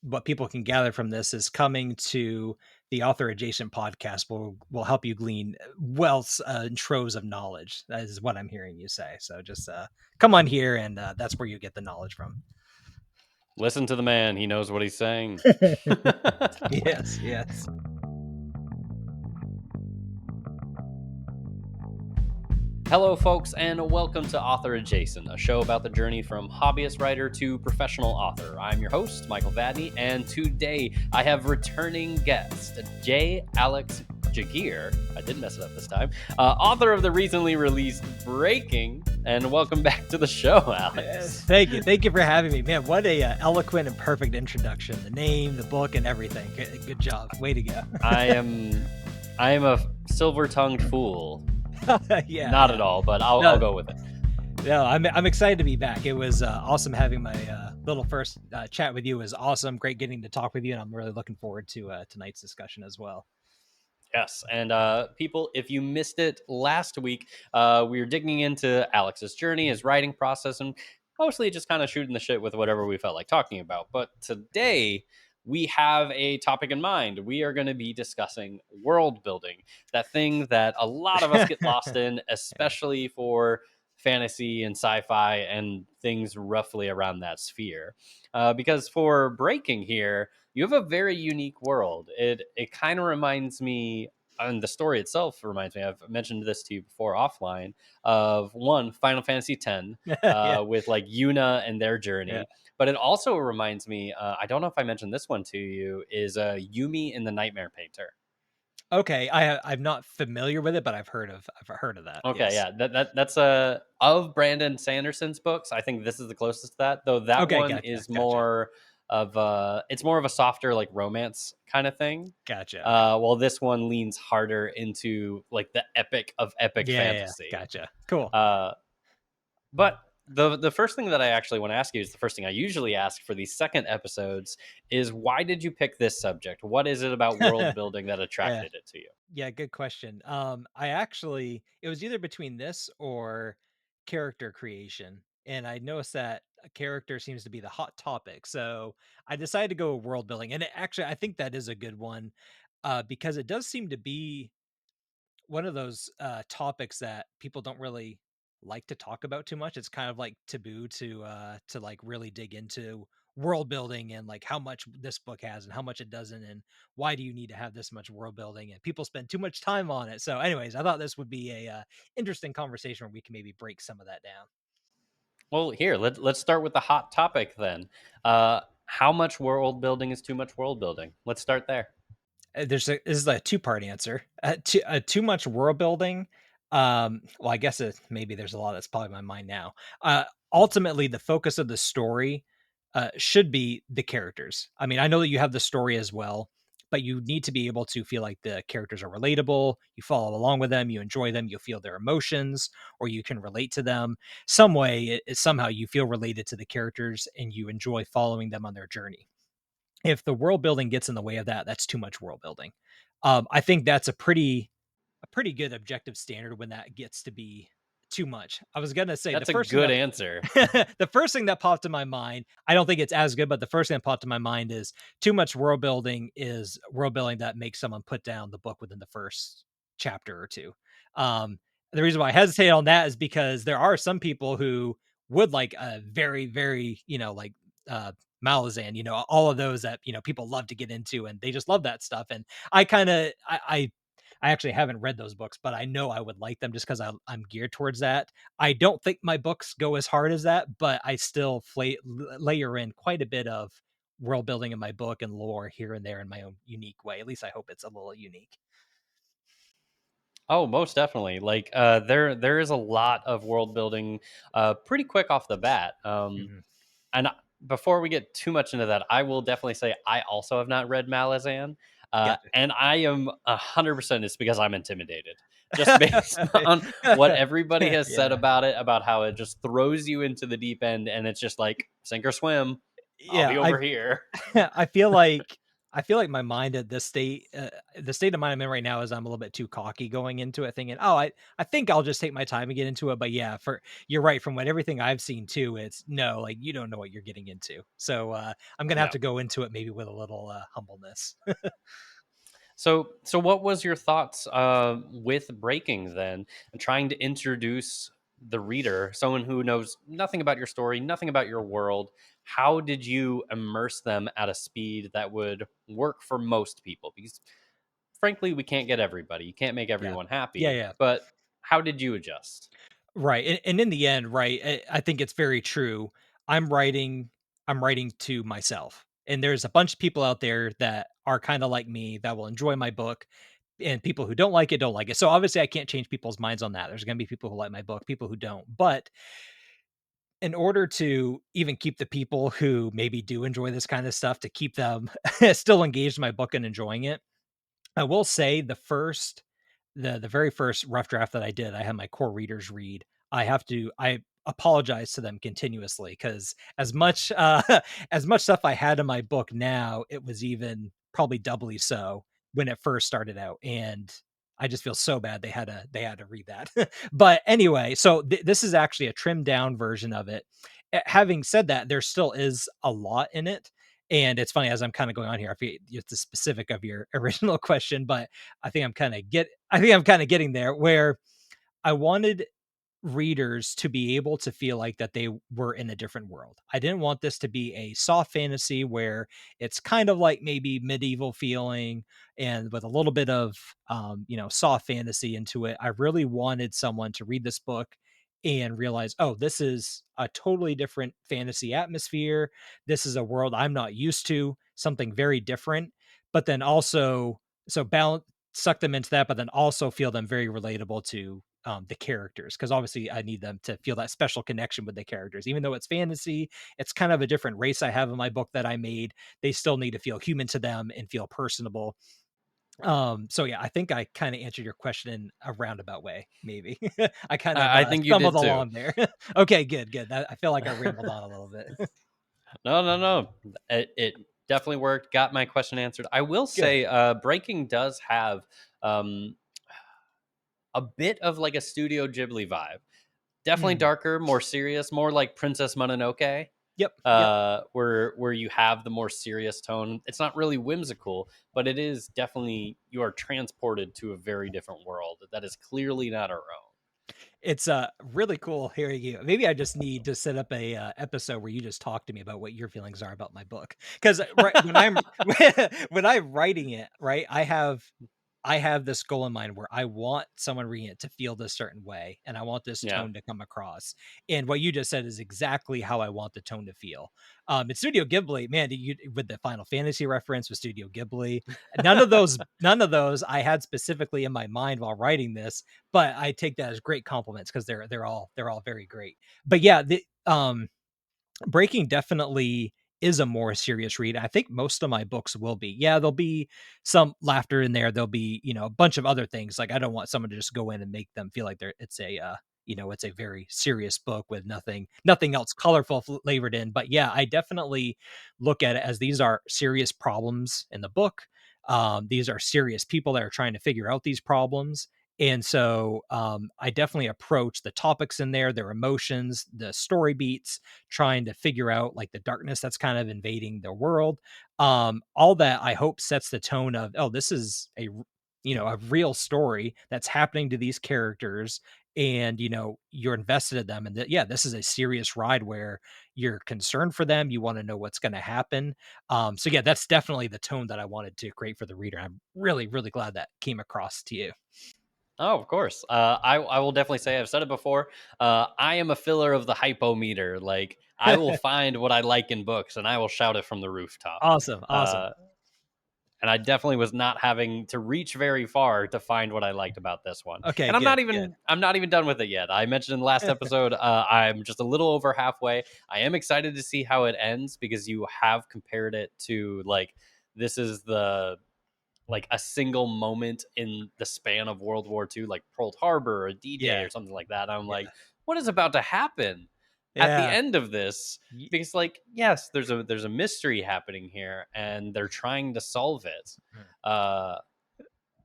what people can gather from this is coming to the author adjacent podcast will help you glean wealth and troves of knowledge. That is what I'm hearing you say. So just come on here, and that's where you get the knowledge from. Listen to the man. He knows what he's saying. Yes, yes. Hello, folks, and welcome to Author Adjacent, a show about the journey from hobbyist writer to professional author. I'm your host, Michael Vadney, and today I have returning guest, J Alex Giguere. I didn't mess it up this time. Author of the recently released Breaking, and welcome back to the show, Alex. Thank you for having me, man. What a eloquent and perfect introduction. The name, the book, and everything. Good job. Way to go. I am a silver-tongued fool. Yeah, not at all, but I'll go with it. No, I'm excited to be back. It was awesome having my little first chat with you. It was awesome. Great getting to talk with you, and I'm really looking forward to tonight's discussion as well. Yes, and people, if you missed it last week, we were digging into Alex's journey, his writing process, and mostly just kind of shooting the shit with whatever we felt like talking about. But today, we have a topic in mind. We are going to be discussing world building, that thing that a lot of us get lost in, especially for fantasy and sci-fi and things roughly around that sphere. Because for Breaking here, you have a very unique world. It kind of reminds me, and the story itself reminds me, I've mentioned this to you before offline, of one, Final Fantasy X, Yeah. with like Yuna and their journey. Yeah. But it also reminds me, I don't know if I mentioned this one to you, is Yumi in the Nightmare Painter. Okay, I'm not familiar with it, but I've heard of that. Okay, yes. yeah, that's of Brandon Sanderson's books. I think this is the closest to that, though. That Okay, one gotcha, is gotcha. more of it's more of a softer like romance kind of thing. Gotcha. While this one leans harder into like the epic of epic fantasy. Yeah, gotcha. Cool. But the first thing that I actually want to ask you is the first thing I usually ask for these second episodes is, why did you pick this subject? What is it about world building that attracted it to you? Yeah, good question. It was either between this or character creation, and I noticed that a character seems to be the hot topic. So I decided to go with world building, and I think that is a good one, because it does seem to be one of those topics that people don't really like to talk about too much. It's kind of like taboo to like really dig into world building and like how much this book has and how much it doesn't, and why do you need to have this much world building, and people spend too much time on it. So anyways, I thought this would be a interesting conversation where we can maybe break some of that down. Well, here, let's start with the hot topic then. How much world building is too much world building? Let's start there. This is a two-part answer. Too much world building. Well, I guess maybe there's a lot that's probably in my mind now. Ultimately, the focus of the story should be the characters. I mean, I know that you have the story as well, but you need to be able to feel like the characters are relatable. You follow along with them, you enjoy them, you feel their emotions, or you can relate to them some way. Somehow you feel related to the characters and you enjoy following them on their journey. If the world building gets in the way of that, that's too much world building. I think that's a pretty good objective standard when that gets to be too much. I was gonna say that's a good answer. The first thing that popped in my mind, I don't think it's as good, but the first thing that popped in my mind is too much world building is world building that makes someone put down the book within the first chapter or two. The reason why I hesitate on that is because there are some people who would like a very, very, like Malazan, all of those that, people love to get into and they just love that stuff. And I actually haven't read those books, but I know I would like them just because I'm geared towards that. I don't think my books go as hard as that, but I still layer in quite a bit of world building in my book and lore here and there in my own unique way. At least I hope it's a little unique. Oh, most definitely. Like there is a lot of world building pretty quick off the bat. And before we get too much into that, I will definitely say I also have not read Malazan. Gotcha. And I am 100% it's because I'm intimidated, just based on what everybody has said about it, about how it just throws you into the deep end and it's just like sink or swim. I'll be over here. I feel like I feel like my mind at this state, the state of mind I'm in right now is I'm a little bit too cocky going into it, thinking, "Oh, I think I'll just take my time and get into it." But yeah, for you're right. From what everything I've seen too, it's no, like you don't know what you're getting into. So I'm gonna have Yeah. to go into it maybe with a little humbleness. So what was your thoughts with breaking then, and trying to introduce the reader, someone who knows nothing about your story, nothing about your world? How did you immerse them at a speed that would work for most people? Because frankly, we can't get everybody. You can't make Yeah, everyone yeah, happy. yeah. But how did you adjust? Right, and in the end, right, I think it's very true. I'm writing I'm writing to myself, and there's a bunch of people out there that are kinda like me that will enjoy my book, and people who don't like it, don't like it. So, obviously, I can't change people's minds on that. There's gonna be people who like my book, people who don't. But in order to even keep the people who maybe do enjoy this kinda stuff, to keep them still engaged in my book and enjoying it, I will say the very first rough draft that I did, I had my core readers read. I apologize to them continuously because as much as much stuff I had in my book now, it was even probably doubly so when it first started out. And I just feel so bad they had to read that. But anyway, so this is actually a trimmed down version of it. Having said that, there still is a lot in it. And it's funny as I'm kind of going on here, I forget it's the specific of your original question, but I think I'm kind of getting there where I wanted readers to be able to feel like that they were in a different world. I didn't want this to be a soft fantasy where it's kind of like maybe medieval feeling and with a little bit of soft fantasy into it. I really wanted someone to read this book and realize, "Oh, this is a totally different fantasy atmosphere. This is a world I'm not used to, something very different." But then also balance suck them into that, but then also feel them very relatable to the characters, because obviously I need them to feel that special connection with the characters. Even though it's fantasy, it's kind of a different race I have in my book that I made. They still need to feel human to them and feel personable. So yeah, I think I kind of answered your question in a roundabout way, maybe. I kind of I think you stumbled did too. along there. Okay, good, good. I feel like I rambled on a little bit. No, no, no. It definitely worked. Got my question answered. I will Good. say, Breaking does have um, a bit of like a Studio Ghibli vibe. Definitely Mm. darker, more serious, more like Princess Mononoke, Yep, yep. where you have the more serious tone. It's not really whimsical, but it is definitely you are transported to a very different world that is clearly not our own. It's, really cool hearing you. Maybe I just need to set up a, episode where you just talk to me about what your feelings are about my book. Because right when I'm when I'm writing it, right, I have this goal in mind where I want someone reading it to feel this certain way, and I want this Yeah. tone to come across. And what you just said is exactly how I want the tone to feel. In Studio Ghibli, man, you with the Final Fantasy reference with Studio Ghibli, none of those I had specifically in my mind while writing this, but I take that as great compliments because they're all very great. But yeah, Breaking definitely is a more serious read. I think most of my books will be. Yeah, there'll be some laughter in there. There'll be, a bunch of other things. Like I don't want someone to just go in and make them feel like it's a very serious book with nothing else colorful flavored in. But yeah, I definitely look at it as these are serious problems in the book. These are serious people that are trying to figure out these problems. And so I definitely approach the topics in there, their emotions, the story beats, trying to figure out like the darkness that's kind of invading their world. All that I hope sets the tone of, oh, this is a real story that's happening to these characters, and you're invested in them, and that, yeah, this is a serious ride where you're concerned for them, you want to know what's going to happen. So yeah, that's definitely the tone that I wanted to create for the reader. I'm really, really glad that came across to you. Oh, of course. I will definitely say I've said it before. I am a filler of the hypometer. Like I will find what I like in books and I will shout it from the rooftop. Awesome, awesome. Uh, and I definitely was not having to reach very far to find what I liked about this one. Okay, And good, good. I'm not even done with it yet. I mentioned in the last episode, I'm just a little over halfway. I am excited to see how it ends because you have compared it to like this is the like a single moment in the span of World War II, like Pearl Harbor or D-Day Yeah, or something like that. I'm yeah. like, what is about to happen? at the Yeah. end of this, Ye because like yes, there's a mystery happening here and they're trying to solve it. Mm. Uh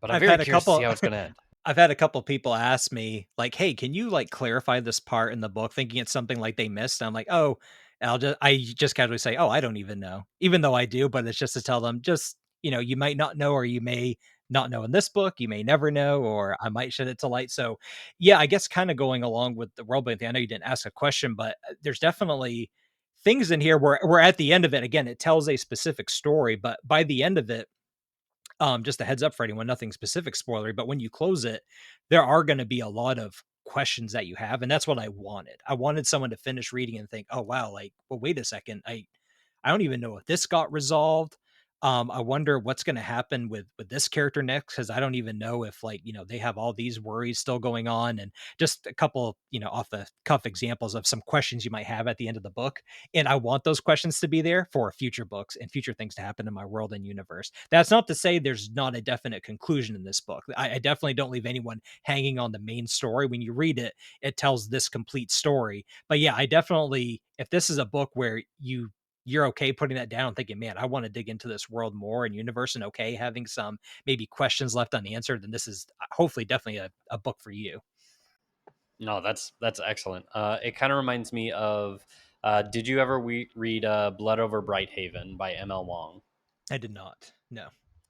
but I'm I've very had a curious to see couple how it's going to end. I've had a couple people ask me like, "Hey, can you, like, clarify this part in the book?" Thinking it's something, like, they missed. I'm like, "Oh," I just casually say, "Oh, I don't even know." Even though I do, but it's just to tell them, just, you might not know, or you may not know in this book, you may never know, or I might shed it to light. So, yeah, I guess kinda going along with the world building thing, I know you didn't ask a question, but, there's definitely things in here where at the end of it, again, it tells a specific story, but by the end of it, just a heads up for anyone, nothing specific spoilery, but when you close it, there are going to be a lot of questions that you have. And that's what I wanted. I wanted someone to finish reading and think, oh wow, like, well, wait a second. I don't even know if this got resolved. I wonder what's going to happen with this character next, because I don't even know if, like, they have all these worries still going on, and just a couple off the cuff examples of some questions you might have at the end of the book. And I want those questions to be there for future books and future things to happen in my world and universe. That's not to say there's not a definite conclusion in this book. I definitely don't leave anyone hanging on the main story. When you read it, it tells this complete story. But yeah, I definitely, if this is a book where you're okay putting that down and thinking, man, I want to dig into this world more and universe, and okay having some maybe questions left unanswered, then this is hopefully definitely a book for you. No, that's excellent. It kind of reminds me of did you ever read Blood Over Brighthaven by ML Wong? I did not. No.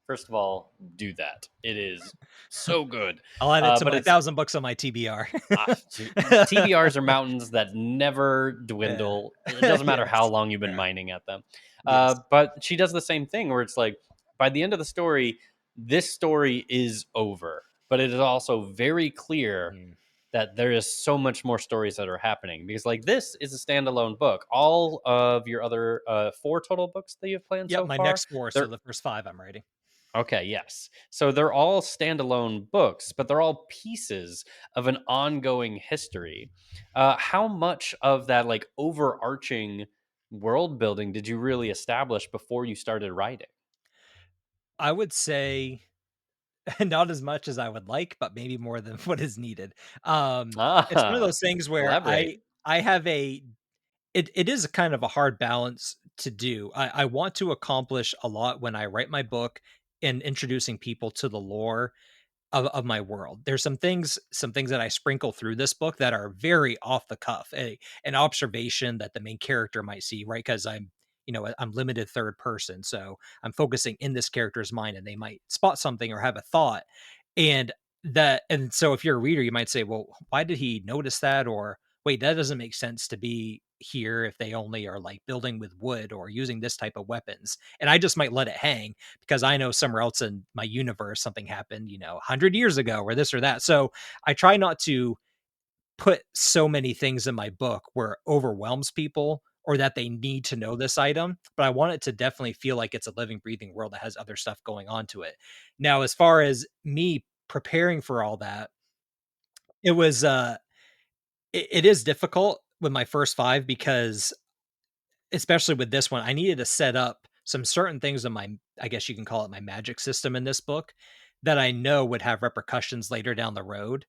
First of all, do that. It is so good. I'll add it to But my it's 1,000 books on my TBR. dude, TBRs are mountains that never Yeah. dwindle. It doesn't matter how Yes. long you've been Yeah. mining at them. Yes. But she does the same thing where it's like by the end of the story, this story is over. But it is also very clear Mm. that there is so much more stories that are happening because like this is a standalone book. All of your other four total books that you've planned Yep, so my far, next 4, so they're the first 5 I'm writing. okay, yes. So they're all standalone books, but they're all pieces of an ongoing history. How much of that like overarching world building did you really establish before you started writing? I would say not as much as I would like, but maybe more than what is needed. It's one of Ah, those things where elaborate. I have a it is a kind of a hard balance to do. I want to accomplish a lot when I write my book and introducing people to the lore of my world. There's some things that I sprinkle through this book that are very off the cuff. An observation that the main character might see, right? Because I'm limited third person, so I'm focusing in this character's mind, and they might spot something or have a thought, and so if you're a reader, you might say, well, why did he notice that? Or wait, that doesn't make sense to be here if they only are like building with wood or using this type of weapons. And I just might let it hang because I know somewhere else in my universe something happened, 100 years ago or this or that. So I try not to put so many things in my book where it overwhelms people or that they need to know this item, but I want it to definitely feel like it's a living, breathing world that has other stuff going on to it. Now, as far as me preparing for all that, it was it is difficult with my first 5 because especially with this one, I needed to set up some certain things in my, I guess you can call it, my magic system in this book that I know would have repercussions later down the road.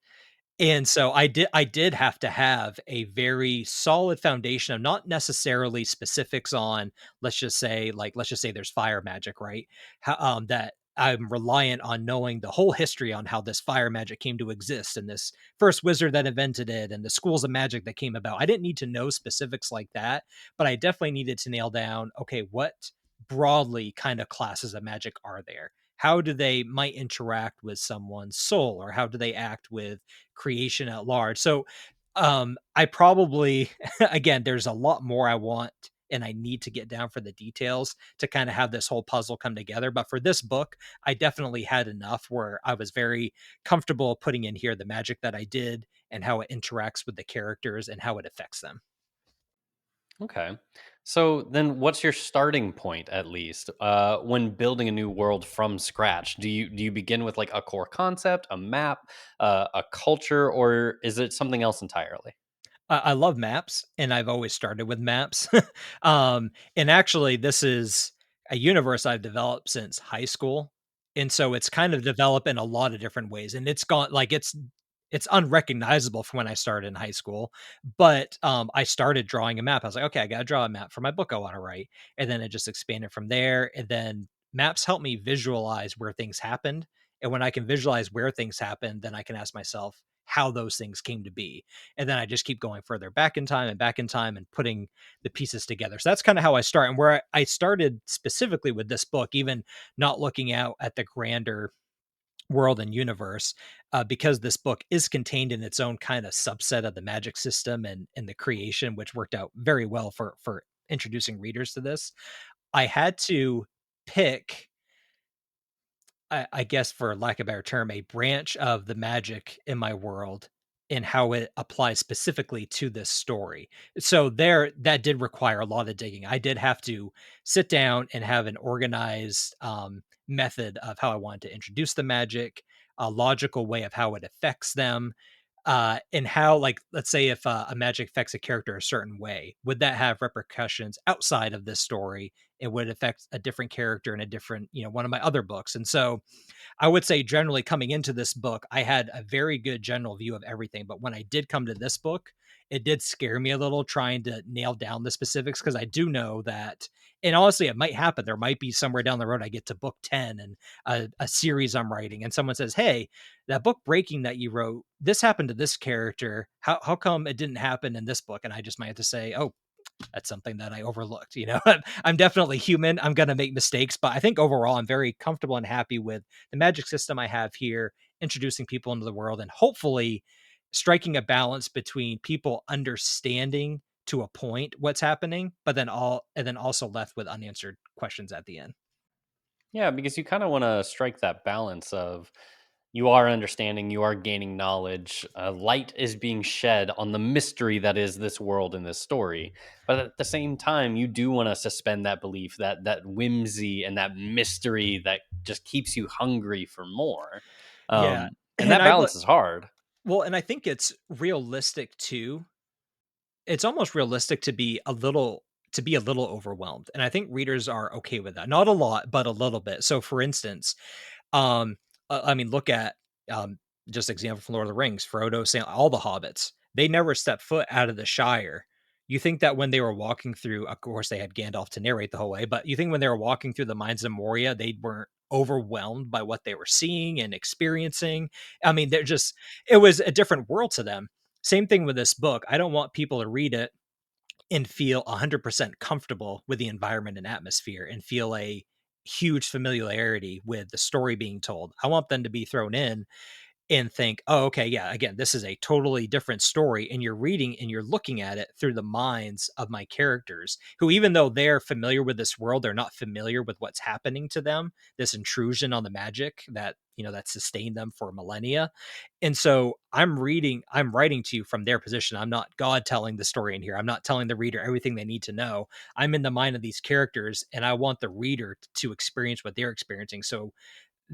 And so I did have to have a very solid foundation of not necessarily specifics on, let's just say there's fire magic, right? That I'm reliant on knowing the whole history on how this fire magic came to exist and this first wizard that invented it and the schools of magic that came about. I didn't need to know specifics like that, but I definitely needed to nail down, okay, what broadly kind of classes of magic are there? How do they might interact with someone's soul, or how do they act with creation at large? So, I probably again, there's a lot more I want and I need to get down for the details to kind of have this whole puzzle come together. But for this book, I definitely had enough where I was very comfortable putting in here the magic that I did and how it interacts with the characters and how it affects them. Okay. So then what's your starting point at least when building a new world from scratch? Do you begin with like a core concept, a map, a culture, or is it something else entirely? I love maps, and I've always started with maps. And actually, this is a universe I've developed since high school, and so it's kind of developed in a lot of different ways, and it's gone like it's unrecognizable from when I started in high school, but, I started drawing a map. I was like, "Okay, I gotta draw a map for my book I wanna write," and then it just expanded from there, and then maps help me visualize where things happened, and when I can visualize where things happened, then I can ask myself how those things came to be, and then I just keep going further back in time and back in time and putting the pieces together. So that's kinda how I start, and where I started specifically with this book, even not looking out at the grander world and universe, because this book is contained in its own kind of subset of the magic system and the creation, which worked out very well for introducing readers to this. I had to pick, I guess, for lack of a better term, a branch of the magic in my world and how it applies specifically to this story. So there, that did require a lot of digging. I did have to sit down and have an organized method of how I wanted to introduce the magic, a logical way of how it affects them, and how, like, let's say if a magic affects a character a certain way, would that have repercussions outside of this story? It would affect a different character in a different, one of my other books. And so I would say generally coming into this book, I had a very good general view of everything. But when I did come to this book, it did scare me a little trying to nail down the specifics because I do know that, and honestly, it might happen. There might be somewhere down the road I get to book 10 and a series I'm writing, and someone says, "Hey, that book Breaking that you wrote, this happened to this character. How come it didn't happen in this book?" And I just might have to say, "Oh, that's something that I overlooked." I'm definitely human. I'm going to make mistakes, but I think overall I'm very comfortable and happy with the magic system I have here, introducing people into the world and hopefully striking a balance between people understanding to a point what's happening, but then also left with unanswered questions at the end. Yeah, because you kind of want to strike that balance of you are understanding, you are gaining knowledge, light is being shed on the mystery that is this world and this story. But at the same time, you do want to suspend that belief, that whimsy and that mystery that just keeps you hungry for more. Yeah. And And that I would balance is hard. Well, and I think it's realistic too. It's almost realistic to be a little overwhelmed, and I think readers are okay with that. Not a lot, but a little bit. So, for instance, um, I mean, look at, um, just example from Lord of the Rings, Frodo, Sam, all the hobbits. They never stepped foot out of the Shire. You think that when they were walking through, of course, they had Gandalf to narrate the whole way, but you think when they were walking through the mines of Moria, they weren't overwhelmed by what they were seeing and experiencing? I mean, it was a different world to them. Same thing with this book. I don't want people to read it and feel 100% comfortable with the environment and atmosphere and feel a huge familiarity with the story being told. I want them to be thrown in and think, "Oh, okay, yeah, again, this is a totally different story." And you're reading and you're looking at it through the minds of my characters, who, even though they're familiar with this world, they're not familiar with what's happening to them, this intrusion on the magic that sustained them for millennia. And so I'm writing to you from their position. I'm not God telling the story in here. I'm not telling the reader everything they need to know. I'm in the mind of these characters, and I want the reader to experience what they're experiencing. So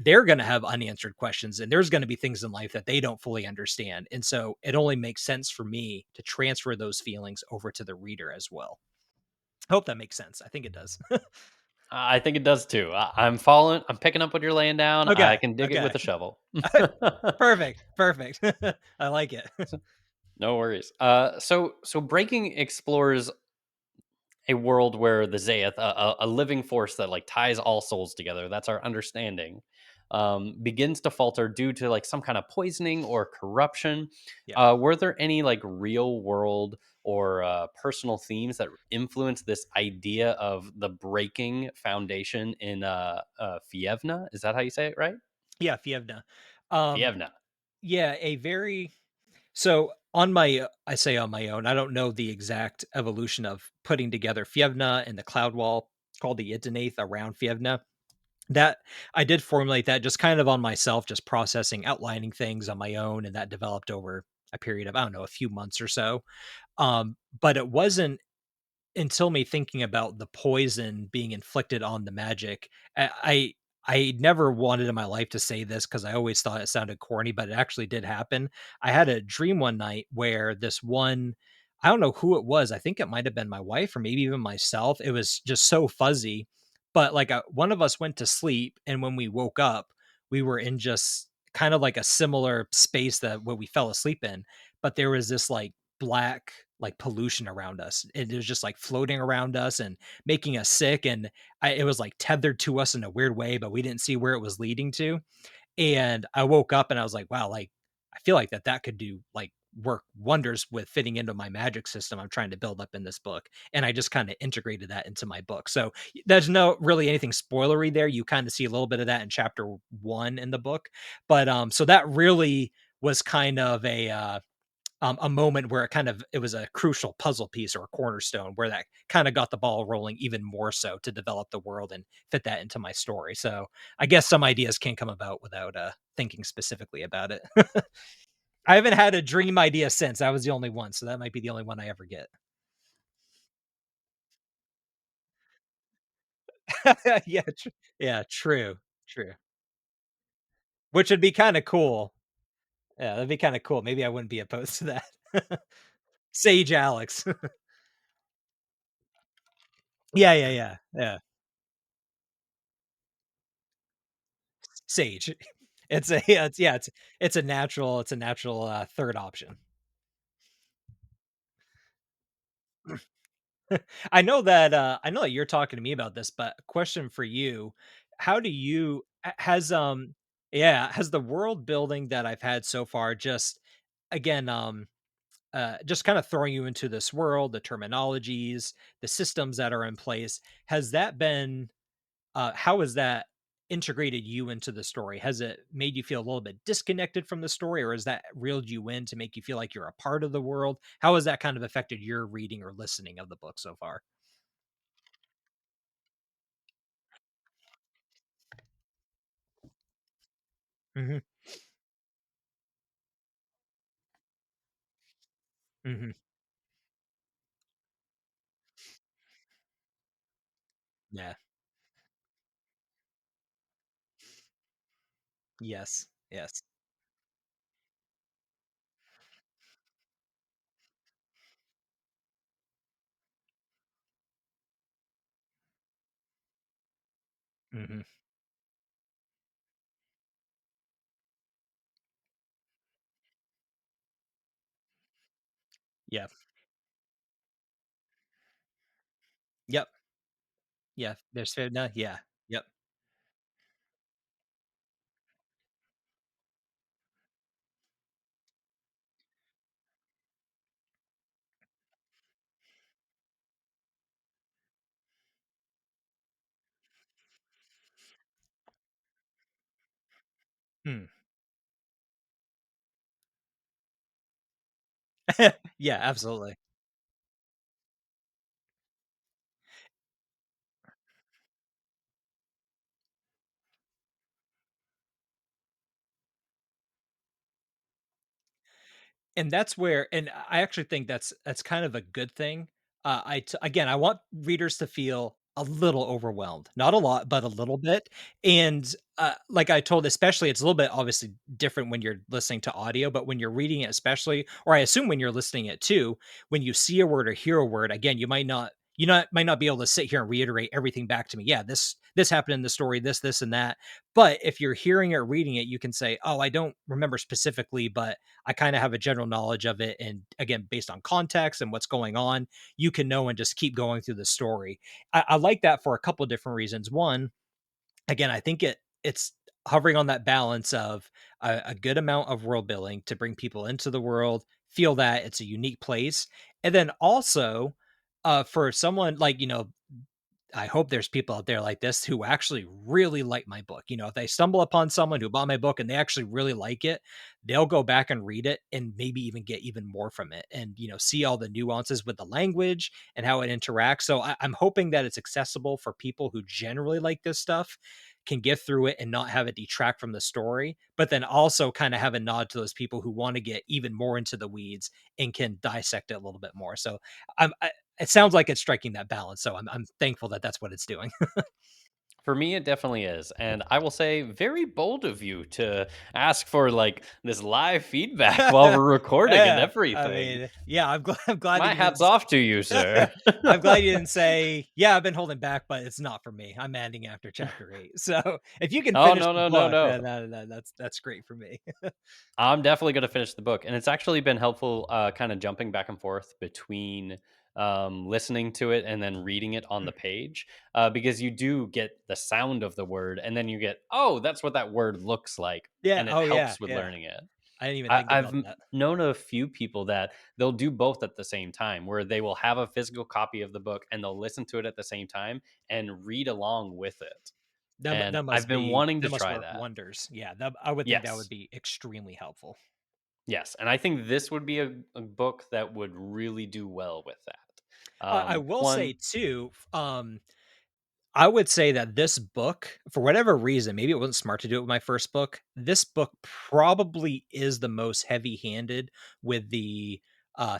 they're going to have unanswered questions, and there's going to be things in life that they don't fully understand. And so it only makes sense for me to transfer those feelings over to the reader as well. I hope that makes sense. I think it does. I think it does too. I'm following, I'm picking up what you're laying down. I Okay. can dig it Okay. with a shovel. Perfect. Perfect. I like it. No worries. So breaking explores a world where the Zaeth, a living force that like ties all souls together, that's our understanding, begins to falter due to like some kind of poisoning or corruption. Yeah. Were there any like real world or personal themes that influence this idea of the breaking foundation in Fievna? Is that how you say it, right? Yeah. Fievna. Um, Fievna. yeah. A very So on my I say on my own, I don't know the exact evolution of putting together Fievna and the cloud wall called the Idonath around Fievna. That I did formulate that just kind of on myself, just processing, outlining things on my own, and that developed over a period of, I don't know, a few months or so. But it wasn't until me thinking about the poison being inflicted on the magic. I never wanted in my life to say this because I always thought it sounded corny, but it actually did happen. I had a dream one night where this one, I don't know who it was. I think it might have been my wife or maybe even myself. It was just so fuzzy, but like one of us went to sleep, and when we woke up, we were in just kind of like a similar space that where we fell asleep in, but there was this like black like pollution around us. It was just like floating around us and making us sick. And it was like tethered to us in a weird way, but we didn't see where it was leading to. And I woke up and I was like, wow, like I feel like that could do like work wonders with fitting into my magic system I'm trying to build up in this book. And I just kind of integrated that into my book. So there's no really anything spoilery there. You kind of see a little bit of that in chapter 1 in the book. But so that really was kind of a moment where it was a crucial puzzle piece or a cornerstone where that kind of got the ball rolling even more so to develop the world and fit that into my story. So I guess some ideas can come about without thinking specifically about it. I haven't had a dream idea since. That was the only one, so that might be the only one I ever get. Yeah, yeah, true, true. Which would be kind of cool. Yeah, that'd be kind of cool. Maybe I wouldn't be opposed to that. Sage Alex. Yeah, yeah, yeah, yeah. Sage. It's a yeah, it's a natural, 3rd option. I know that you're talking to me about this, but a question for you, how do you has, yeah, has the world building that I've had so far just again, just kind of throwing you into this world, the terminologies, the systems that are in place, has that been how has that integrated you into the story? Has it made you feel a little bit disconnected from the story, or has that reeled you in to make you feel like you're a part of the world? How has that kind of affected your reading or listening of the book so far? Hmm. Hmm. Yeah. Yes. Yes. Hmm. Yeah. Yep. Yeah. No. Yeah. Yep. Mm. Yeah. Absolutely. And that's where and I actually think that's kind of a good thing. Again, I want readers to feel a little overwhelmed, not a lot, but a little bit. And like I told, especially it's a little bit obviously different when you're listening to audio, but when you're reading it, especially, or I assume when you're listening it too, when you see a word or hear a word, again, might not be able to sit here and reiterate everything back to me. Yeah, this happened in the story, this and that. But if you're hearing it or reading it, you can say, "Oh, I don't remember specifically, but I kind of have a general knowledge of it." And again, based on context and what's going on, you can know and just keep going through the story. I like that for a couple of different reasons. One, again, I think it's hovering on that balance of a good amount of world building to bring people into the world, feel that it's a unique place, and then also for someone like I hope there's people out there like this who actually really like my book. If they stumble upon someone who bought my book and they actually really like it, they'll go back and read it and maybe even get even more from it and, see all the nuances with the language and how it interacts. So I'm hoping that it's accessible for people who generally like this stuff, can get through it and not have it detract from the story, but then also kind of have a nod to those people who want to get even more into the weeds and can dissect it a little bit more. So it sounds like it's striking that balance, so I'm thankful that that's what it's doing. For me, it definitely is. And I will say, very bold of you to ask for like this live feedback while we're recording and Yeah, I everything. mean, yeah, I'm glad that My you didn't hat's off to you, sir. I'm glad you didn't say, "Yeah, I've been holding back, but it's not for me. I'm ending after chapter 8." So, if you can Oh, finish no, the no, no, book, no. then that's great for me. I'm definitely gonna finish the book, and it's actually been helpful, kind of jumping back and forth between listening to it and then reading it on the page, because you do get the sound of the word, and then you get, oh, that's what that word looks like, Yeah, and it oh, yeah, helps with yeah. learning it. I didn't even I, think I've about m- that. known a few people that they'll do both at the same time, where they will have a physical copy of the book and they'll listen to it at the same time and read along with it. And I've been wanting to That must try work that. wonders. Yeah, that I would think that would Yes. be extremely helpful. Yes, and I think this would be a book that would really do well with that. I will say One, too, I would say that this book, for whatever reason, maybe it wasn't smart to do it with my first book. This book probably is the most heavy-handed with the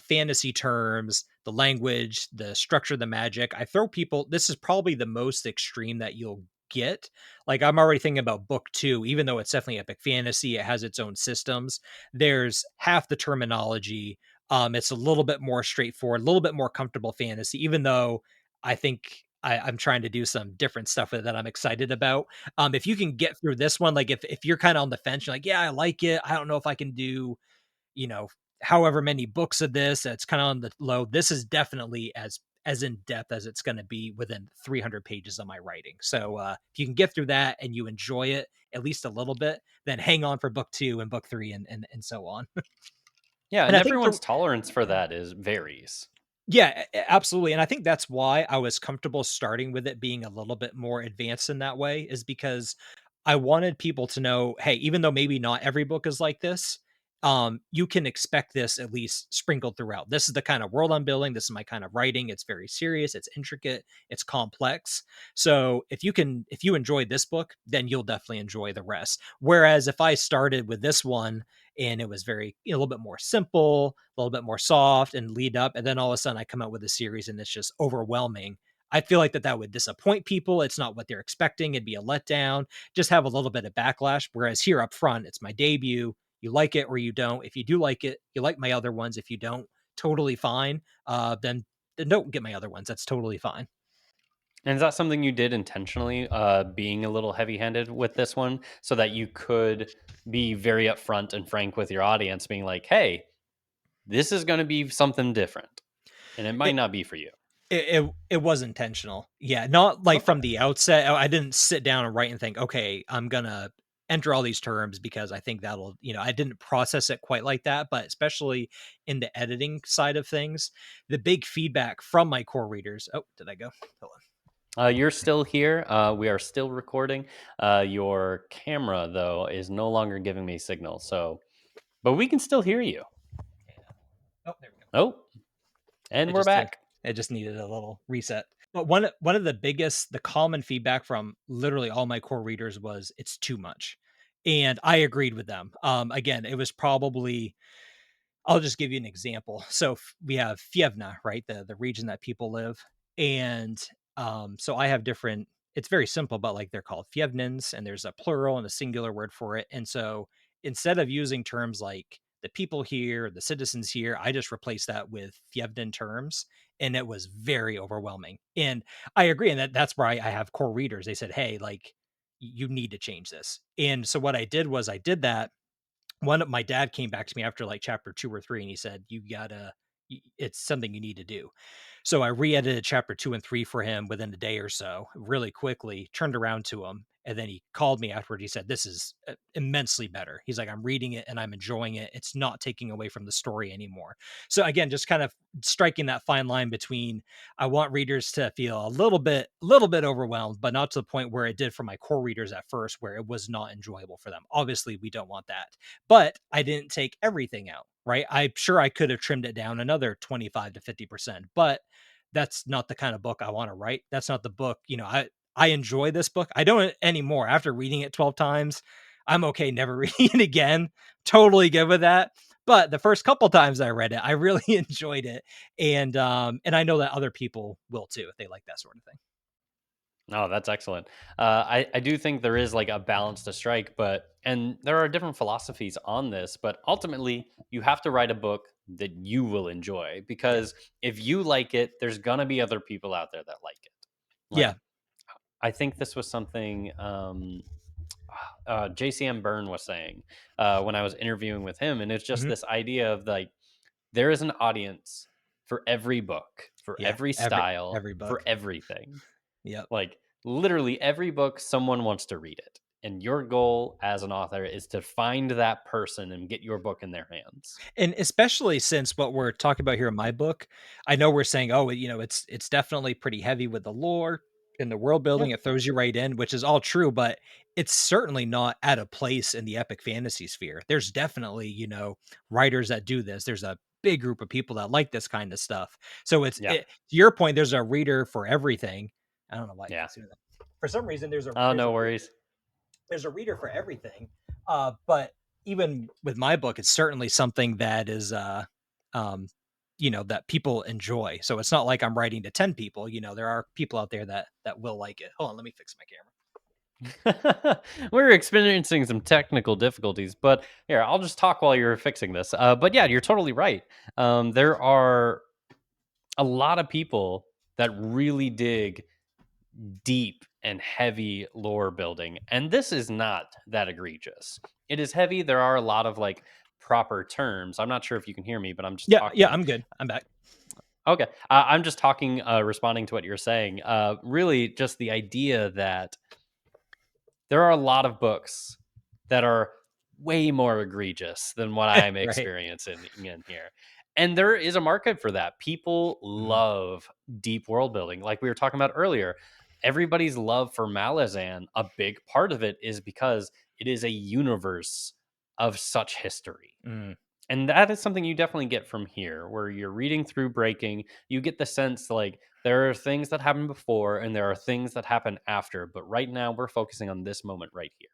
fantasy terms, the language, the structure, the magic. I throw people. This is probably the most extreme that you'll get. Like I'm already thinking about book two, even though it's definitely epic fantasy. It has its own systems. There's half the terminology. It's a little bit more straightforward, a little bit more comfortable fantasy, even though I think I'm trying to do some different stuff with it that I'm excited about. If you can get through this one, like if you're kind of on the fence, you're like, yeah, I like it. I don't know if I can do, you know, however many books of this. It's kind of on the low. This is definitely as in depth as it's going to be within 300 pages of my writing. So if you can get through that and you enjoy it at least a little bit, then hang on for book two and book three and so on. yeah, And and I think the everyone's tolerance for that is varies. Yeah, absolutely, and I think that's why I was comfortable starting with it being a little bit more advanced in that way is because I wanted people to know, hey, even though maybe not every book is like this, you can expect this at least sprinkled throughout. This is the kind of world I'm building. This is my kind of writing. It's very serious. It's intricate. It's complex. So if you enjoy this book, then you'll definitely enjoy the rest. Whereas if I started with this one and it was very a little bit more simple, a little bit more soft and lead up, and then all of a sudden I come out with a series and it's just overwhelming. I feel like that would disappoint people. It's not what they're expecting. It'd be a letdown. Just have a little bit of backlash. Whereas here up front, it's my debut. You like it or you don't. If you do like it, you like my other ones. If you don't, totally fine. Then don't get my other ones. That's totally fine. And is that something you did intentionally, being a little heavy-handed with this one, so that you could be very upfront and frank with your audience, being like, "Hey, this is going to be something different, and it might It not be for you." it was intentional. Yeah, not like Okay. from the outset. I didn't sit down and write and think, okay, I'm gonna enter all these terms because I think that'll, I didn't process it quite like that. But especially in the editing side of things, the big feedback from my core readers. Oh, did I go? Hold on. You're still here. We are still recording. Your camera, though, is no longer giving me signal. So, but we can still hear you. Oh, there we go. Oh, and It we're just back. it just needed a little reset. But one of the common feedback from literally all my core readers was it's too much. And I agreed with them. Again, it was probably I'll just give you an example. So we have Fievna, right? The region that people live. And so I have different it's very simple, but like they're called Fievnins and there's a plural and a singular word for it. And so instead of using terms like the people here, the citizens here, I just replaced that with Fievnin terms and it was very overwhelming. And I agree. And that's where I have core readers. They said, hey, like you need to change this. And so what I did was I did that one of my dad came back to me after like chapter 2 or 3 and he said you gotta it's something you need to do. So I re-edited chapter 2 and 3 for him within a day or so really quickly, turned around to him, and then he called me afterward. He said this is immensely better. He's like, I'm reading it and I'm enjoying it. It's not taking away from the story anymore. So again, just kind of striking that fine line between I want readers to feel a little bit overwhelmed, but not to the point where it did for my core readers at first, where it was not enjoyable for them. Obviously, we don't want that. But I didn't take everything out, right? I'm sure I could have trimmed it down another 25 to 50%, but that's not the kind of book I want to write. That's not the book, I enjoy this book. I don't anymore. After reading it 12 times, I'm okay never reading it again. Totally good with that. But the first couple times I read it, I really enjoyed it. And I know that other people will too if they like that sort of thing. Oh, that's excellent. I do think there is like a balance to strike, and there are different philosophies on this, but ultimately you have to write a book that you will enjoy, Yeah. because if you like it, there's gonna be other people out there that like it. Yeah. Like, I think this was something JCM Byrne was saying when I was interviewing with him, and it's just Mhm. this idea of like there is an audience for every book, for Yeah. every style, Every for book. everything. Yep. Like literally every book, someone wants to read it. And your goal as an author is to find that person and get your book in their hands. And especially since what we're talking about here in my book, I know we're saying, oh, it's definitely pretty heavy with the lore and the world Yeah. building. It throws you right in, which is all true, but it's certainly not at a place in the epic fantasy sphere. There's definitely, writers that do this. There's a big group of people that like this kind of stuff. So Yeah. to your point, there's a reader for everything. I don't know why it Yeah. keeps doing that. For some reason, Oh, no worries. there's a reader for everything. But even with my book, it's certainly something that is, um, that people enjoy. So it's not like I'm writing to 10 people. There are people out there that will like it. Hold on, let me fix my camera. We're experiencing some technical difficulties, but here, I'll just talk while you're fixing this. But yeah, you're totally right. There are a lot of people that really dig deep and heavy lore building, and this is not that egregious. It is heavy. There are a lot of like proper terms. I'm not sure if you can hear me, but I'm just Yeah, yeah, talking. I'm good. I'm back. Okay, I'm just talking, responding to what you're saying. Really, just the idea that there are a lot of books that are way more egregious than what I'm Right. experiencing in here. And there is a market for that. People Mhm. love deep world building. Like we were talking about earlier, everybody's love for Malazan, a big part of it is because it is a universe of such history. Mm. And that is something you definitely get from here, where you're reading through Breaking. You get the sense like there are things that happened before and there are things that happen after. But right now, we're focusing on this moment right here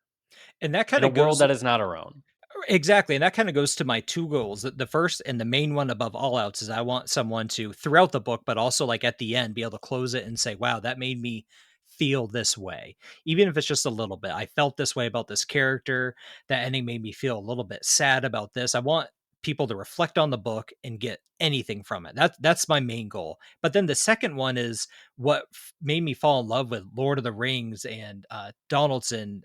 And that in kind a of world goes that is not our own. exactly, and that kinda goes to my 2 goals. The first and the main one above all else is I want someone to, throughout the book, but also, like, at the end, be able to close it and say, "Wow, that made me feel this way." Even if it's just a little bit. "I felt this way about this character. That ending made me feel a little bit sad about this." I want people to reflect on the book and get anything from it. That's my main goal. But then the second one is what made me fall in love with Lord of the Rings and, Donaldson,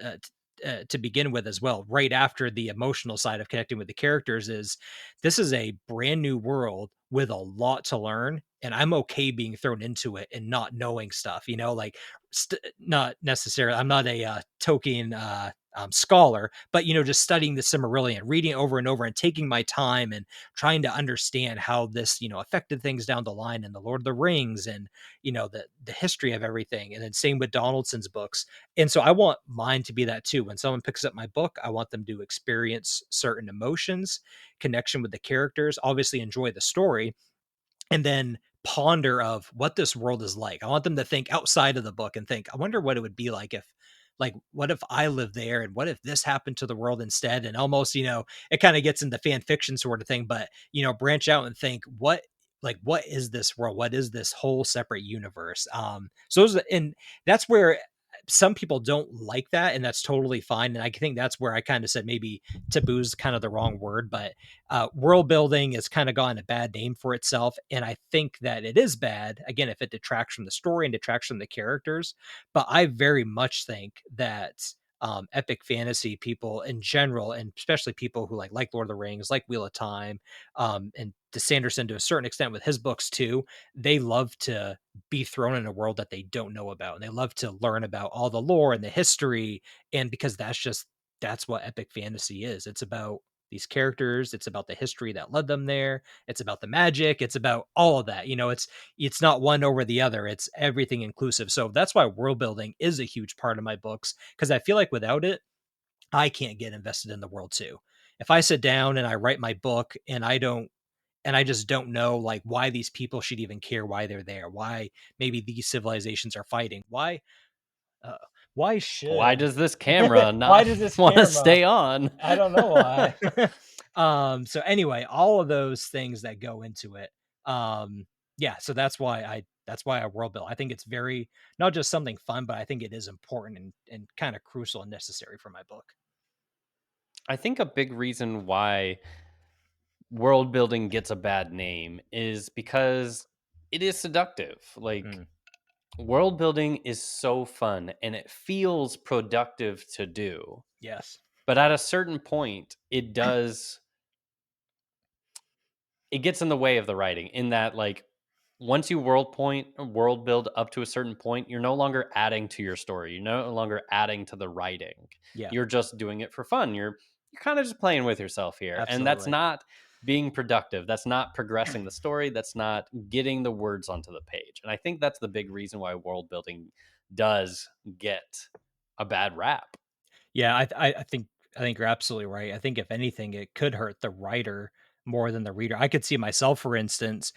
to begin with as well, right after the emotional side of connecting with the characters, is this is a brand new world with a lot to learn, and I'm okay being thrown into it and not knowing stuff, like not necessarily, I'm not a Tolkien scholar, but just studying the Cimmerillion, reading it over and over and taking my time and trying to understand how this affected things down the line in the Lord of the Rings, and the history of everything. And then same with Donaldson's books. And so I want mine to be that too. When someone picks up my book, I want them to experience certain emotions, connection with the characters, obviously enjoy the story, and then ponder of what this world is like. I want them to think outside of the book and think, I wonder what it would be like if, like, what if I lived there, and what if this happened to the world instead? And almost, it kind of gets into fan fiction sort of thing, but branch out and think, what is this world? What is this whole separate universe? So and that's where some people don't like that, and that's totally fine. And I think that's where I kind of said maybe taboo's kind of the wrong word, but world building has kind of gotten a bad name for itself. And I think that it is bad, again, if it detracts from the story and detracts from the characters. But I very much think that epic fantasy people in general, and especially people who like Lord of the Rings, like Wheel of Time, and Sanderson to a certain extent with his books too, they love to be thrown in a world that they don't know about. And they love to learn about all the lore and the history. And because that's what epic fantasy is. It's about these characters, it's about the history that led them there, it's about the magic, it's about all of that. It's not one over the other, it's everything inclusive. So that's why world building is a huge part of my books, because I feel like without it, I can't get invested in the world too. If I sit down and I write my book and I just don't know, like, why these people should even care why they're there, why maybe these civilizations are fighting, uh, why Why should does this camera why not does this want to camera, stay on? I don't know why. So anyway, all of those things that go into it. Yeah, so that's why That's why I world build. I think it's very not just something fun, but I think it is important and kind of crucial and necessary for my book. I think a big reason why world building gets a bad name is because it is seductive. Like, Mm, world building is so fun and it feels productive to do. yes. But at a certain point, it gets in the way of the writing in that, like, once you world build up to a certain point, you're no longer adding to your story. You're no longer adding to the writing. Yeah, You're just doing it for fun. You're kind of just playing with yourself here. And that's absolutely. not being productive. That's not progressing the story. That's not getting the words onto the page. And I think that's the big reason why world building does get a bad rap. Yeah, I think you're absolutely right. I think if anything, it could hurt the writer more than the reader. I could see myself, for instance,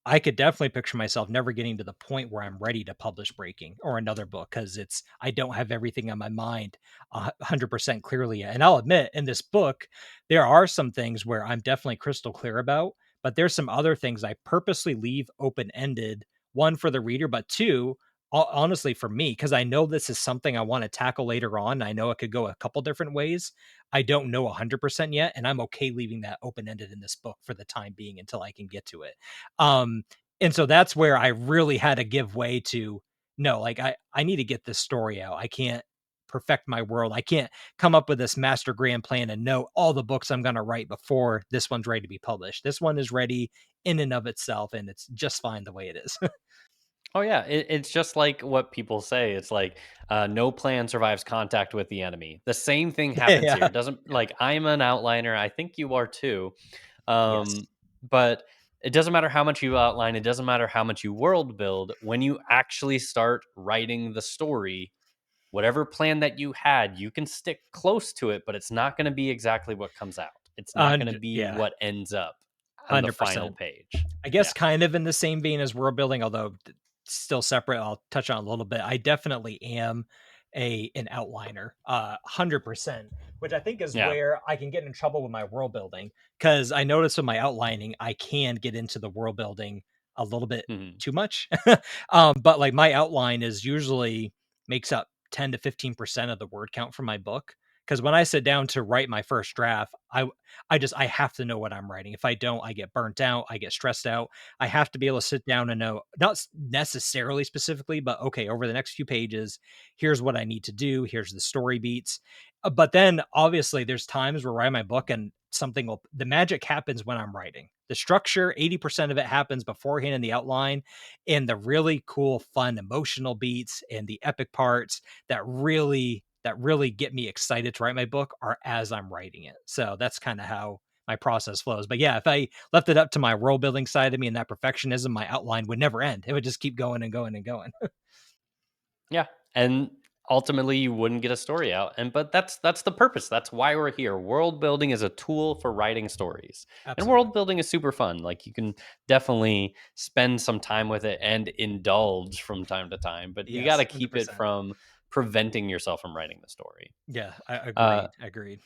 I could definitely picture myself never getting to the point where I'm ready to publish Breaking or another book because it's I don't have everything on my mind 100% clearly yet. And I'll admit, in this book, there are some things where I'm definitely crystal clear about, but there's some other things I purposely leave open ended. One for the reader, but two, honestly for me, because I know this is something I want to tackle later on. I know it could go a couple different ways. I don't know 100% yet, and I'm okay leaving that open ended in this book for the time being until I can get to it. Um, and so that's where I really had to give way to no, like I need to get this story out. I can't perfect my world. I can't come up with this master grand plan and know all the books I'm going to write before this one's ready to be published. This one is ready in and of itself, and it's just fine the way it is. Oh yeah, it's just like what people say. It's like no plan survives contact with the enemy. The same thing happens here. Yeah. It doesn't Yeah. like I'm an outliner. I think you are too. Yes. But it doesn't matter how much you outline. It doesn't matter how much you world build. When you actually start writing the story, whatever plan that you had, you can stick close to it, but it's not going to be exactly what comes out. It's not going to be Yeah, what ends up on the final 100%. page. I Yeah. guess kind of in the same vein as world building, although still separate. I'll touch on a little bit. I definitely am an outliner, 100%, which I think is Yeah. where I can get in trouble with my world building because I notice with my outlining, I can get into the world building a little bit Mhm. too much. But like my outline is usually makes up 10 to 15% of the word count for my book. Because when I sit down to write my first draft, I have to know what I'm writing. If I don't, I get burnt out, I get stressed out. I have to be able to sit down and know, not necessarily specifically, but okay, over the next few pages, here's what I need to do, here's the story beats. But then obviously there's times where I write my book and something will the magic happens when I'm writing. The structure, 80% of it happens beforehand in the outline, and the really cool, fun, emotional beats and the epic parts that really get me excited to write my book are as I'm writing it. So that's kind of how my process flows. But yeah, if I left it up to my world building side of me and that perfectionism, my outline would never end. It would just keep going and going and going. Yeah, and ultimately you wouldn't get a story out. And but that's the purpose. That's why we're here. World building is a tool for writing stories. And Absolutely. world building is super fun. Like, you can definitely spend some time with it and indulge from time to time, but you got Yes, to keep it 100%. from preventing yourself from writing the story. Yeah, I Uh agreed. Agreed.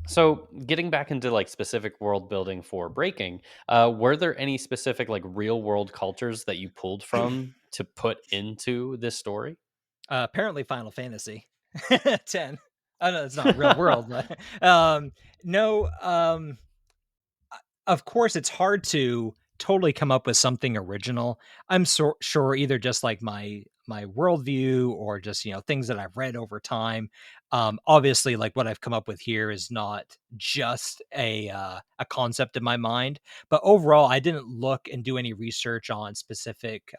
so getting back into like specific world building for breaking, were there any specific like real world cultures that you pulled from to put into this story? Apparently Final Fantasy 10. I know it's not real world, but no, of course, it's hard to totally come up with something original. I'm sure either just like my worldview or just things that I've read over time. Obviously, like what I've come up with here is not just a concept in my mind, but overall, I didn't look and do any research on specific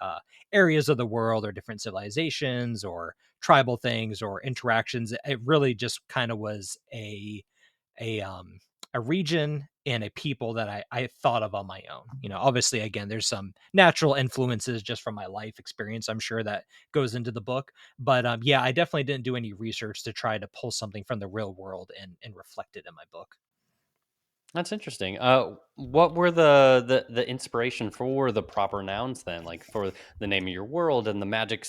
areas of the world or different civilizations or tribal things or interactions. It really just kind of was a um a region and a people that I thought of on my own. Obviously, again, there's some natural influences just from my life experience. I'm sure that goes into the book, but yeah, I definitely didn't do any research to try to pull something from the real world and reflect it in my book. That's interesting. What were the inspiration for the proper nouns then? Like for the name of your world and the magic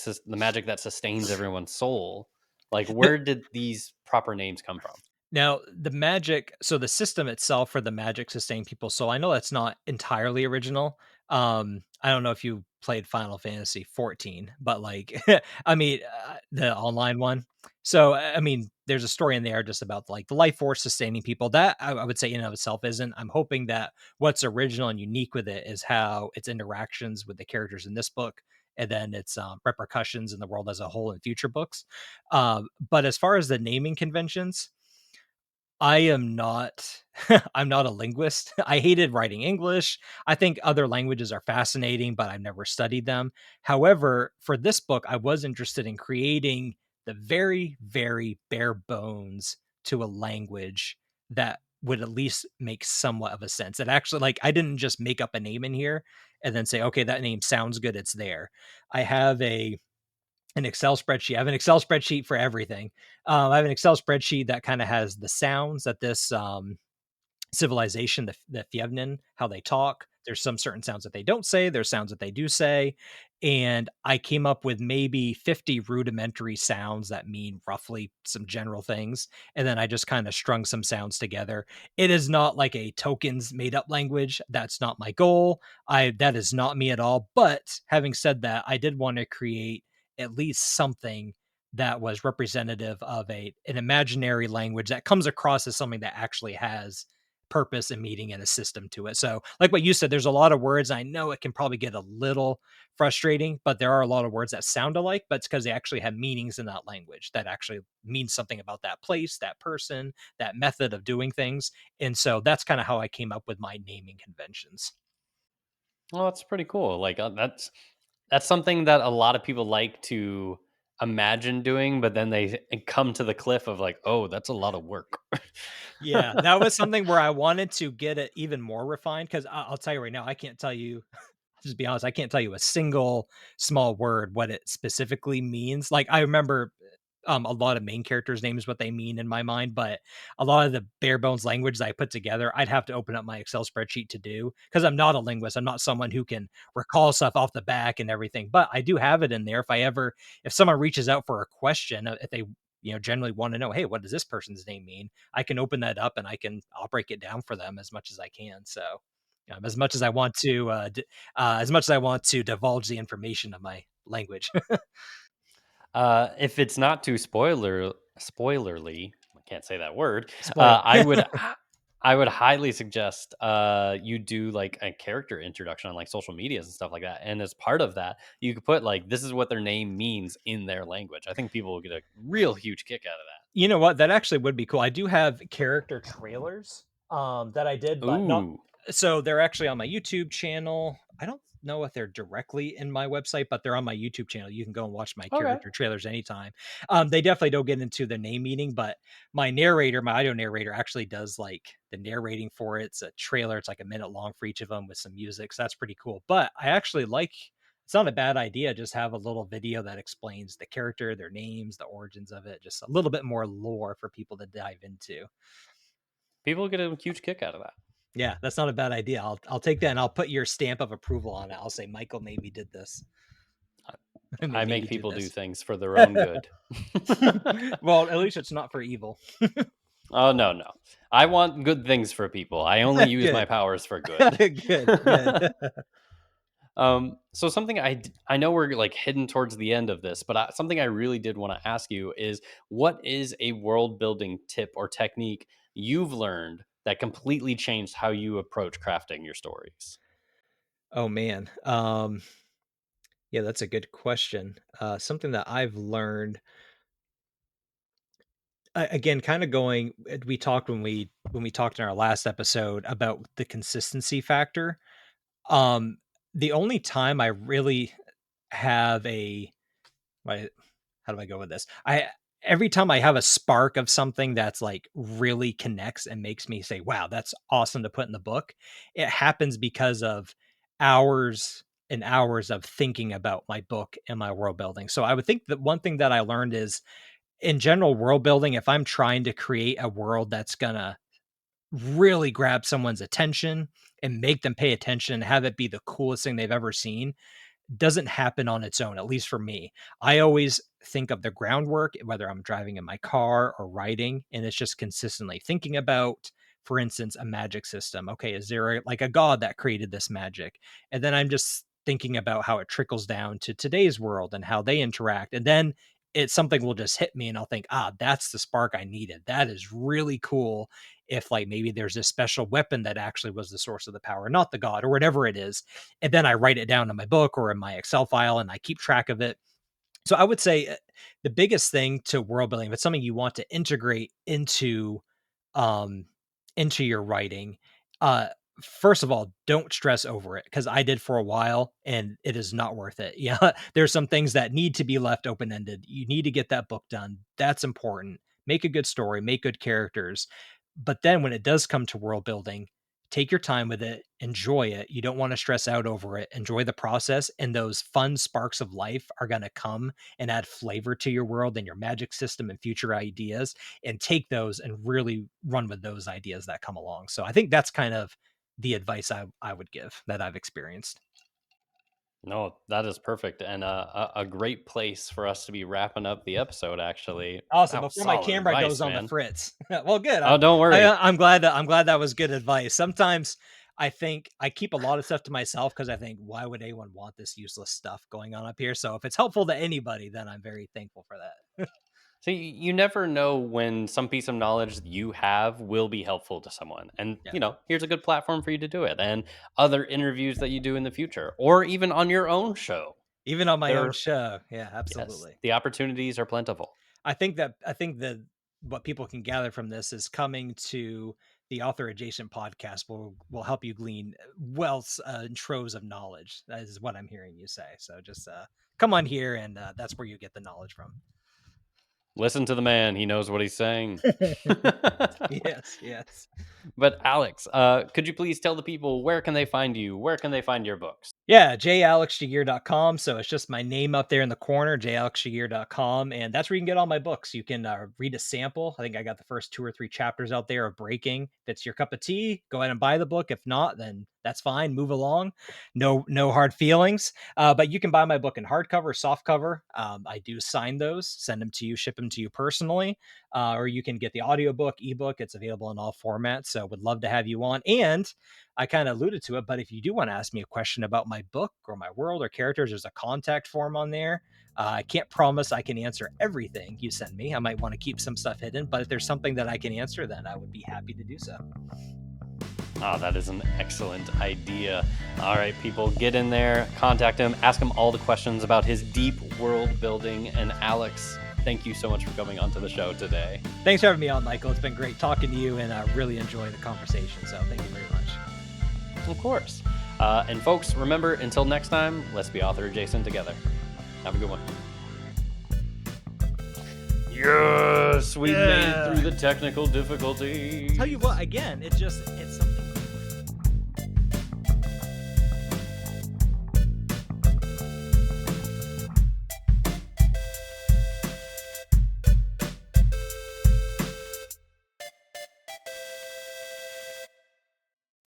that sustains everyone's soul. Like, where did these proper names come from? Now, the magic, so the system itself for the magic sustain people's soul. I know that's not entirely original. I don't know if you played Final Fantasy 14, but like, I mean, the online one. So, I mean, there's a story in there just about like the life force sustaining people. That I would say in and of itself isn't. I'm hoping that what's original and unique with it is how its interactions with the characters in this book, and then its repercussions in the world as a whole in future books. But as far as the naming conventions, I am not I'm not a linguist. I hated writing English. I think other languages are fascinating, but I've never studied them. However, for this book, I was interested in creating the very, very bare bones to a language that would at least make somewhat of a sense. It actually, like, I didn't just make up a name in here and then say, okay, that name sounds good, it's there. I have an Excel spreadsheet. I have an Excel spreadsheet for everything. I have an Excel spreadsheet that kind of has the sounds that this civilization, the Fievnin, how they talk. There's some certain sounds that they don't say. There's sounds that they do say. And I came up with maybe 50 rudimentary sounds that mean roughly some general things. And then I just kind of strung some sounds together. It is not like a tokens made up language. That's not my goal. That is not me at all. But having said that, I did want to create at least something that was representative of an imaginary language that comes across as something that actually has purpose and meaning and a system to it. So, like what you said, there's a lot of words. I know it can probably get a little frustrating, but there are a lot of words that sound alike, but it's because they actually have meanings in that language that actually means something about that place, that person, that method of doing things. And so that's kind of how I came up with my naming conventions. Well, that's pretty cool. Like that's something that a lot of people like to imagine doing, but then they come to the cliff of like, oh, that's a lot of work. Yeah, that was something where I wanted to get it even more refined because I'll tell you right now, I can't tell you, just be honest, I can't tell you a single small word what it specifically means. Like I remember a lot of main characters' names, what they mean in my mind, but a lot of the bare bones language that I put together, I'd have to open up my Excel spreadsheet to do because I'm not a linguist. I'm not someone who can recall stuff off the back and everything, but I do have it in there. If someone reaches out for a question, if they, generally want to know, hey, what does this person's name mean? I can open that up and I'll break it down for them as much as I can. So, as much as I want to, as much as I want to divulge the information of my language. If it's not too spoilerly, I can't say that word. Spoiler. I would highly suggest you do like a character introduction on like social medias and stuff like that. And as part of that, you could put like this is what their name means in their language. I think people will get a real huge kick out of You know what? That actually would be cool. I do have character trailers that I did, that. but not, Ooh, so they're actually on my YouTube channel. I don't know if they're directly in my website, but they're on my YouTube channel. You can go and watch my okay. character trailers anytime. They definitely don't get into the name meaning, but my audio narrator actually does like the narrating for it. It's a trailer. It's like a minute long for each of them with some music. So that's pretty cool. But I actually like, it's not a bad idea. Just have a little video that explains the character, their names, the origins of it, just a little bit more lore for people to dive into. People get a huge kick out of that. Yeah, that's not a bad idea. I'll take that and I'll put your stamp of approval on it. I'll say Michael maybe did this. I Maybe make do people do this. things for their own good. Well, at least it's not for evil. Oh no, no. I want good things for people. I only use my Good. powers for good. Good. Good. So something I know we're like heading towards the end of this, but something I really did want to ask you is what is a world building tip or technique you've learned that completely changed how you approach crafting your stories? Oh man. Yeah, that's a good question. Something that I've learned, again, kind of going, we talked when we talked in our last episode about the consistency factor. Um, the only time I really have my how do I go with this? Every time I have a spark of something that's like really connects and makes me say, "Wow, that's awesome to put in the book." It happens because of hours and hours of thinking about my book and my world building. So I would think that one thing that I learned is in general world building, if I'm trying to create a world that's gonna really grab someone's attention and make them pay attention, have it be the coolest thing they've ever seen, doesn't happen on its own, at least for me. I always think of the groundwork, whether I'm driving in my car or writing, and it's just consistently thinking about, for instance, a magic system. Okay, is there like a god that created this magic? And then I'm just thinking about how it trickles down to today's world and how they interact. And then it's something will just hit me and I'll think, that's the spark I needed. That is really cool. If like maybe there's a special weapon that actually was the source of the power, not the god or whatever it is. And then I write it down in my book or in my Excel file and I keep track of it. So I would say the biggest thing to world building, if it's something you want to integrate um into your writing, uh first of all, don't stress over it because I did for a while and it is not worth it. Yeah, there's some things that need to be left open ended. You need to get that book done. That's important. Make a good story, make good characters. But then when it does come to world building, take your time with it, enjoy it. You don't want to stress out over it. Enjoy the process, and those fun sparks of life are going to come and add flavor to your world and your magic system and future ideas, and take those and really run with those ideas that come along. So I think that's kind of the advice I would give that I've experienced. No, that is perfect, and a great place for us to be wrapping up the episode. Actually, Awesome. that was Before my solid camera advice, goes on the man. fritz. Well, good. Oh, don't worry. I'm glad that that was good advice. Sometimes I think I keep a lot of stuff to myself because I think, why would anyone want this useless stuff going on up here? So if it's helpful to anybody, then I'm very thankful for that. So you never know when some piece of knowledge that you have will be helpful to someone. And, Yeah. here's a good platform for you to do it. And other interviews that you do in the future, or even on your own show. Even on my own There, show. Yeah, yes, absolutely. the opportunities are plentiful. I think that what people can gather from this is coming to the author adjacent podcast will help you glean wealth and troves of knowledge. That is what I'm hearing you say. So just come on here, and that's where you get the knowledge from. Listen to the man. He knows what he's saying. Yes, yes. But Alex, could you please tell the people where can they find you? Where can they find your books? Yeah, jalexgiguere.com. So it's just my name up there in the corner, jalexgiguere.com. And that's where you can get all my books. You can read a sample. I think I got the first 2 or 3 chapters out there of Breaking. If it's your cup of tea, go ahead and buy the book. If not, then that's fine. Move along. No hard feelings. But you can buy my book in hardcover, softcover. I do sign those, send them to you, ship them to you personally. Or you can get the audiobook, ebook. It's available in all formats. So would love to have you on. And I kind of alluded to it, but if you do want to ask me a question about my book or my world or characters, there's a contact form on there. I can't promise I can answer everything you send me. I might want to keep some stuff hidden, but if there's something that I can answer, then I would be happy to do so. Oh, that is an excellent idea. All right, people, get in there, contact him, ask him all the questions about his deep world building. And Alex, thank you so much for coming onto the show today. Thanks for having me on, Michael. It's been great talking to you, and I really enjoyed the conversation. So thank you very much. Of course. And folks, remember, until next time, let's be author adjacent together. Have a good one. Yes, we made it through the technical difficulties. Tell you what, again, it's something.